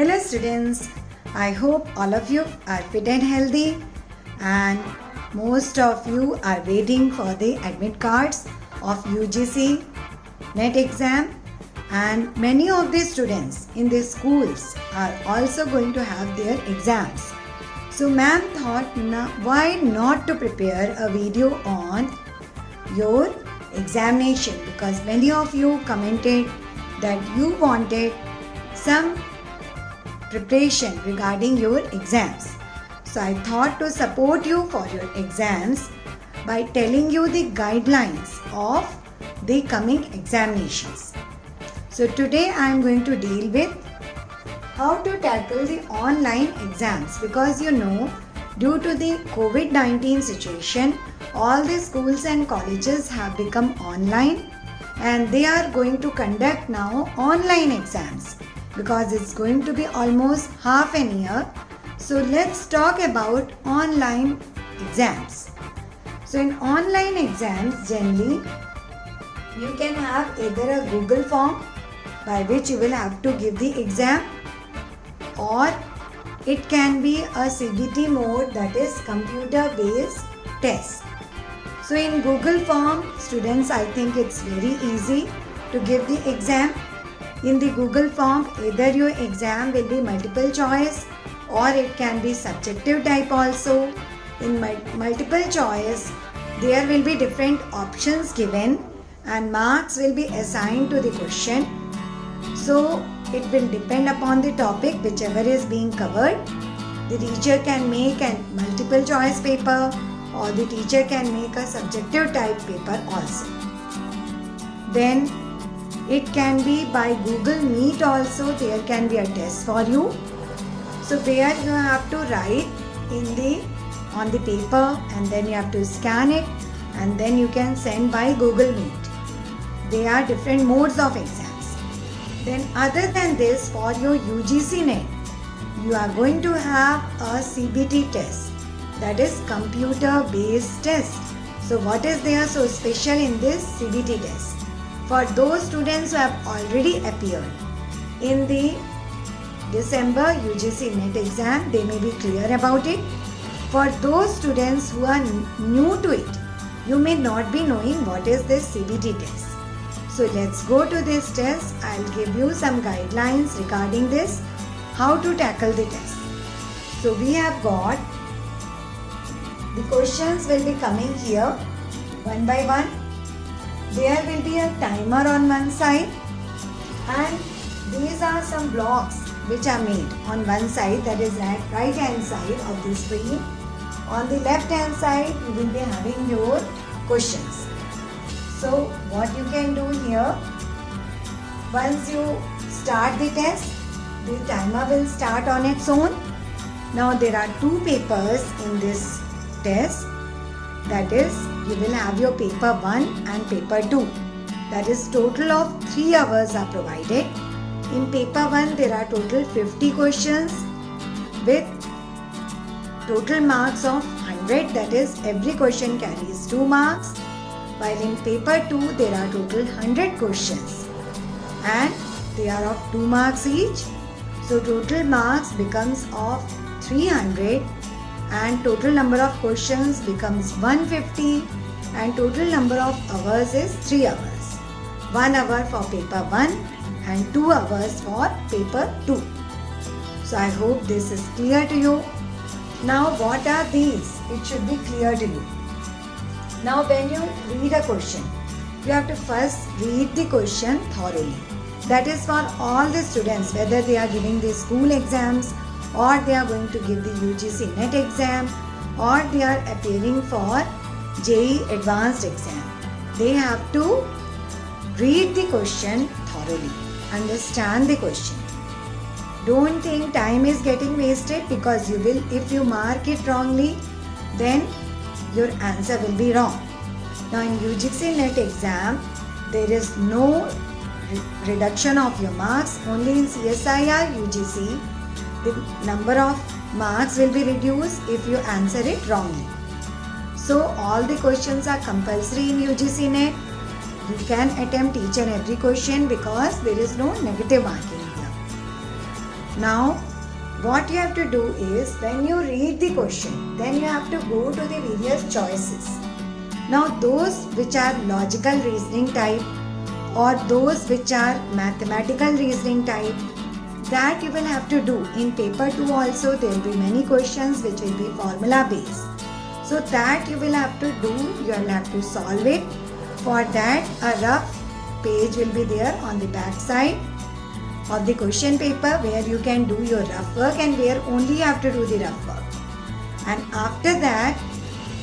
Hello students, I hope all of you are fit and healthy and most of you are waiting for the admit cards of UGC NET exam, and many of the students in the schools are also going to have their exams. So ma'am thought why not to prepare a video on your examination, because many of you commented that you wanted some preparation regarding your exams. So I thought to support you for your exams by telling you the guidelines of the coming examinations. So today I am going to deal with how to tackle the online exams, because due to the COVID-19 situation, all the schools and colleges have become online and they are going to conduct now online exams, because it's going to be almost half an year. So let's talk about online exams. So in online exams, generally you can have either a Google form by which you will have to give the exam, or it can be a CBT mode, that is computer based test. So in Google form, students, I think it's very easy to give the exam. In the Google form, either your exam will be multiple choice or it can be subjective type also. In multiple choice, there will be different options given and marks will be assigned to the question. So it will depend upon the topic whichever is being covered. The teacher can make a multiple choice paper or the teacher can make a subjective type paper also. Then it can be by Google Meet also, there can be a test for you. So where you have to write on the paper and then you have to scan it and then you can send by Google Meet. There are different modes of exams. Then other than this, for your UGC NET, you are going to have a CBT test, that is computer based test. So what is there so special in this CBT test? For those students who have already appeared in the December UGC NET exam, they may be clear about it. For those students who are new to it, you may not be knowing what is this CBT test. So let's go to this test. I'll give you some guidelines regarding this, how to tackle the test. So we have got the questions will be coming here one by one. There will be a timer on one side and these are some blocks which are made on one side, that is right hand side of the screen. On the left hand side you will be having your questions. So what you can do here, once you start the test, the timer will start on its own. Now there are two papers in this test, that is you will have your paper 1 and paper 2, that is total of 3 hours are provided. In paper 1 there are total 50 questions with total marks of 100, that is every question carries 2 marks, while in paper 2 there are total 100 questions and they are of 2 marks each. So total marks becomes of 300 and total number of questions becomes 150 and total number of hours is 3 hours. 1 hour for paper 1 and 2 hours for paper 2. So I hope this is clear to you. Now what are these? It should be clear to you. Now when you read a question, you have to first read the question thoroughly. That is for all the students, whether they are giving the school exams or they are going to give the UGC NET exam or they are appearing for JEE Advanced exam. They have to read the question thoroughly, understand the question. Don't think time is getting wasted, because if you mark it wrongly, then your answer will be wrong. Now in UGC NET exam, there is no reduction of your marks. Only in CSIR UGC, the number of marks will be reduced if you answer it wrongly. So all the questions are compulsory in UGC NET. You can attempt each and every question because there is no negative marking here. Now what you have to do is, when you read the question, then you have to go to the various choices. Now those which are logical reasoning type or those which are mathematical reasoning type, that you will have to do. In paper 2 also there will be many questions which will be formula based. So that you will have to do, you will have to solve it. For that a rough page will be there on the back side of the question paper where you can do your rough work and where only you have to do the rough work. And after that,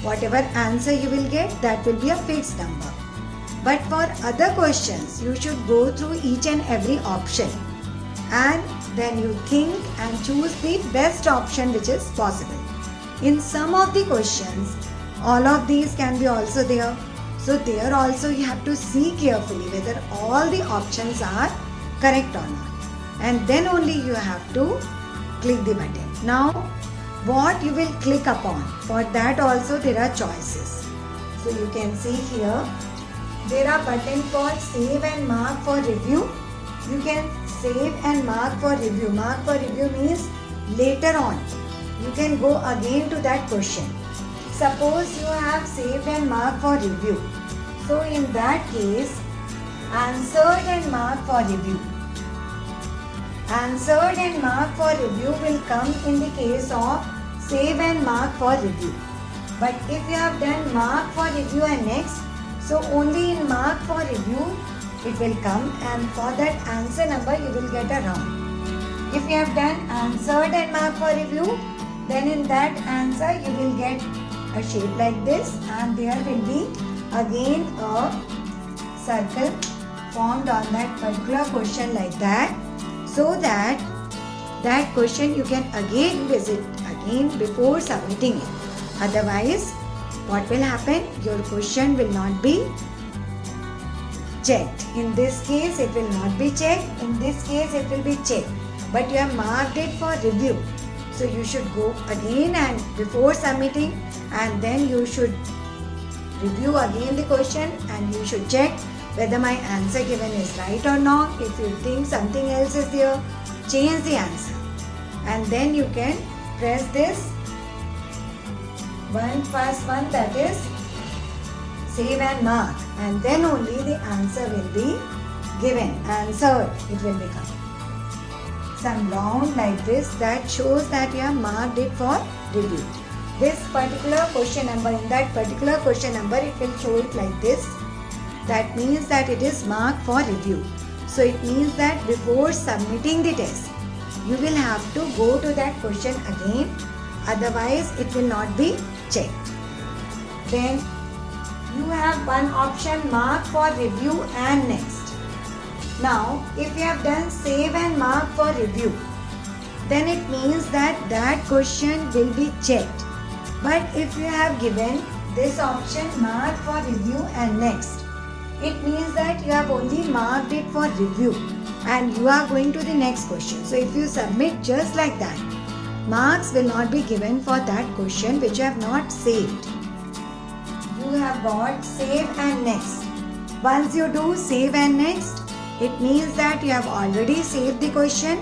whatever answer you will get, that will be a fixed number. But for other questions, you should go through each and every option and then you think and choose the best option which is possible. In some of the questions, all of these can be also there. So there also you have to see carefully whether all the options are correct or not. And then only you have to click the button. Now what you will click upon, for that also there are choices. So you can see here, there are buttons for save and mark for review. You can save and mark for review. Mark for review means later on you can go again to that question. Suppose you have saved and marked for review. So in that case, answered and marked for review. Answered and marked for review will come in the case of save and mark for review. But if you have done mark for review and next, so only in mark for review it will come, and for that answer number you will get a round. If you have done answered and mark for review, then in that answer you will get a shape like this, and there will be again a circle formed on that particular question like that, so that that question you can again visit again before submitting it. Otherwise, what will happen? Your question will not be checked. In this case, it will not be checked. In this case, it will be checked. But you have marked it for review. So you should go again and before submitting, and then you should review again the question and you should check whether my answer given is right or not. If you think something else is there, change the answer. And then you can press this first one, that is save and mark, and then only the answer will be given. Answered it will become some round like this, that shows that you have marked it for review. This particular question number, in that particular question number it will show it like this. That means that it is marked for review. So it means that before submitting the test, you will have to go to that question again, otherwise it will not be checked. Then you have one option, mark for review and next. Now if you have done save and mark for review, then it means that that question will be checked. But if you have given this option, mark for review and next, it means that you have only marked it for review and you are going to the next question. So if you submit just like that, marks will not be given for that question which you have not saved. You have got save and next. Once you do save and next, it means that you have already saved the question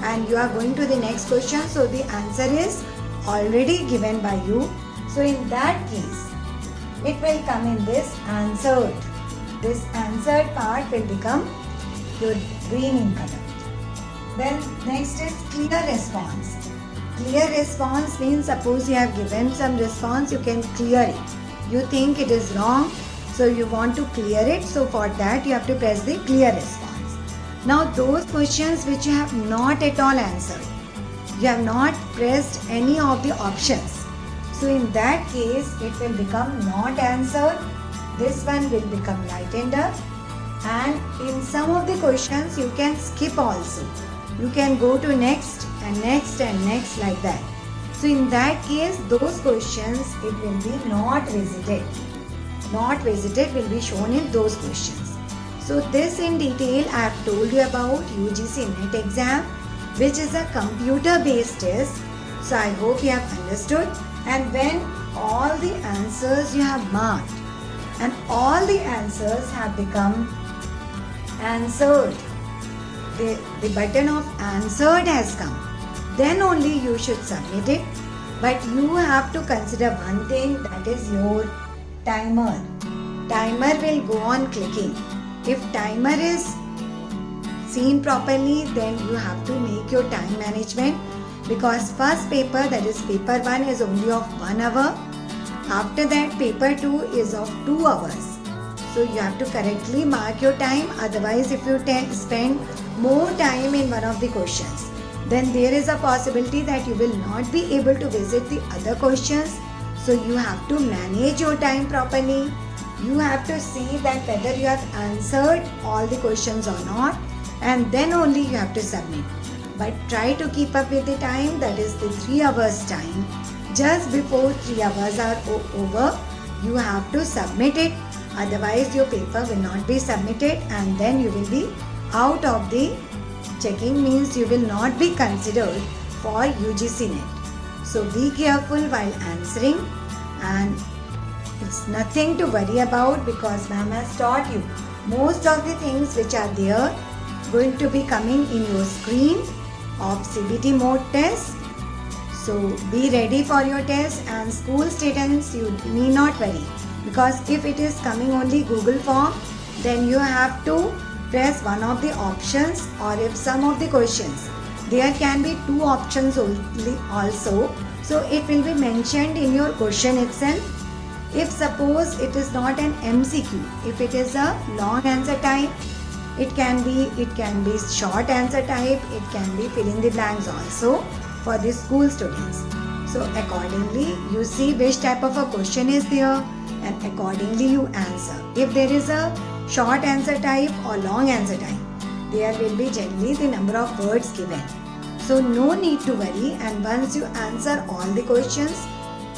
and you are going to the next question. So the answer is already given by you. So in that case, it will come in this answered. This answered part will become your green in color. Then next is clear response. Clear response means suppose you have given some response, you can clear it. You think it is wrong, so you want to clear it. So for that you have to press the clear response. Now those questions which you have not at all answered, you have not pressed any of the options. So in that case it will become not answered. This one will become lightened up. And in some of the questions you can skip also. You can go to next and next and next like that. So in that case, those questions it will be not visited. Not visited will be shown in those questions. So this in detail I have told you about UGC NET exam, which is a computer based test. So I hope you have understood. And when all the answers you have marked and all the answers have become answered, the button of answered has come. then only you should submit it. But you have to consider one thing, that is your timer. Timer will go on clicking. If timer is seen properly, then you have to make your time management, because first paper, that is paper 1, is only of 1 hour. After that, paper 2 is of 2 hours. So you have to correctly mark your time. Otherwise, if you spend more time in one of the questions, then there is a possibility that you will not be able to visit the other questions. So you have to manage your time properly. You have to see that whether you have answered all the questions or not, and then only you have to submit. But try to keep up with the time, that is the 3 hours time. Just before 3 hours are over, you have to submit it. Otherwise, your paper will not be submitted, and then you will be out of the checking, means you will not be considered for UGC NET. So be careful while answering, and it's nothing to worry about, because ma'am has taught you most of the things which are there going to be coming in your screen of CBT mode test. So be ready for your test, and school students, you need not worry, because if it is coming only Google form, then you have to press one of the options, or if some of the questions, there can be 2 options only also. So it will be mentioned in your question itself. If suppose it is not an MCQ, if it is a long answer type, it can be short answer type, it can be fill in the blanks also for the school students. So accordingly, you see which type of a question is there, and accordingly you answer. If there is a short answer type or long answer type, there will be generally the number of words given. So no need to worry, and once you answer all the questions,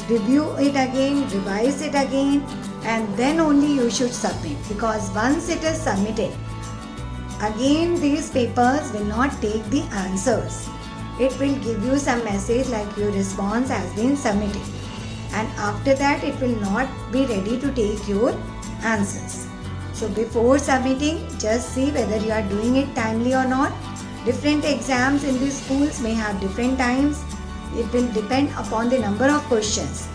review it again, revise it again, and then only you should submit, because once it is submitted, again these papers will not take the answers. It will give you some message like your response has been submitted, and after that it will not be ready to take your answers. So before submitting, just see whether you are doing it timely or not. Different exams in the schools may have different times. It will depend upon the number of questions.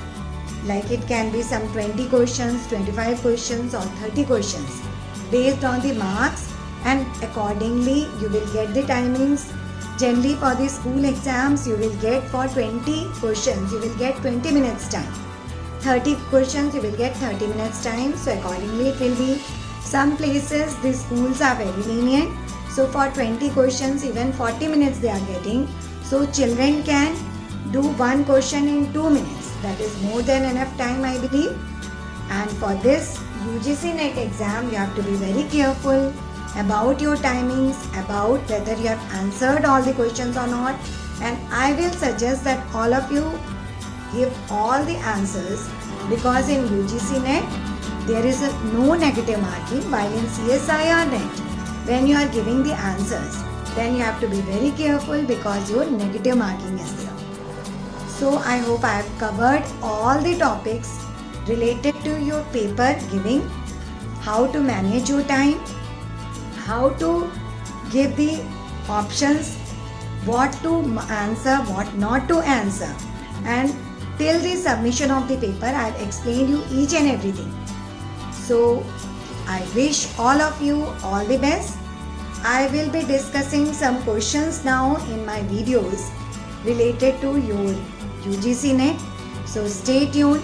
Like it can be some 20 questions, 25 questions or 30 questions based on the marks, and accordingly you will get the timings. Generally for the school exams, you will get for 20 questions, you will get 20 minutes time. 30 questions, you will get 30 minutes time. So accordingly it will be, some places the schools are very lenient. So for 20 questions, even 40 minutes they are getting. So children can do one question in 2 minutes. That is more than enough time, I believe. And for this UGC NET exam, you have to be very careful about your timings, about whether you have answered all the questions or not. And I will suggest that all of you give all the answers, because in UGC NET there is no negative marking, while in CSIR NET, when you are giving the answers, then you have to be very careful, because your negative marking is there. So I hope I have covered all the topics related to your paper giving, how to manage your time, how to give the options, what to answer, what not to answer, and till the submission of the paper I have explained you each and everything. So I wish all of you all the best. I will be discussing some questions now in my videos related to your UGC NET. So stay tuned,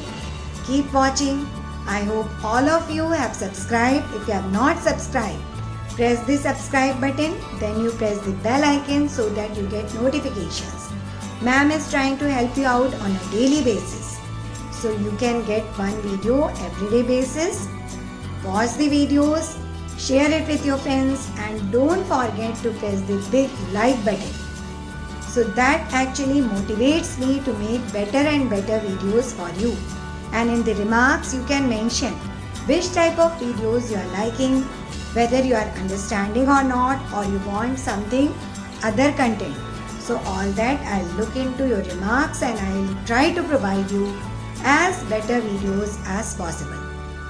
keep watching. I hope all of you have subscribed. If you have not subscribed, press the subscribe button, then you press the bell icon so that you get notifications. Ma'am is trying to help you out on a daily basis, so you can get one video everyday basis. Watch the videos, share it with your friends, and don't forget to press the big like button. So that actually motivates me to make better and better videos for you. And in the remarks you can mention which type of videos you are liking, whether you are understanding or not, or you want something other content. So all that I'll look into your remarks, and I'll try to provide you as better videos as possible.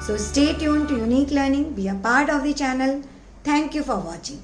So stay tuned to Unique Learning. Be a part of the channel. Thank you for watching.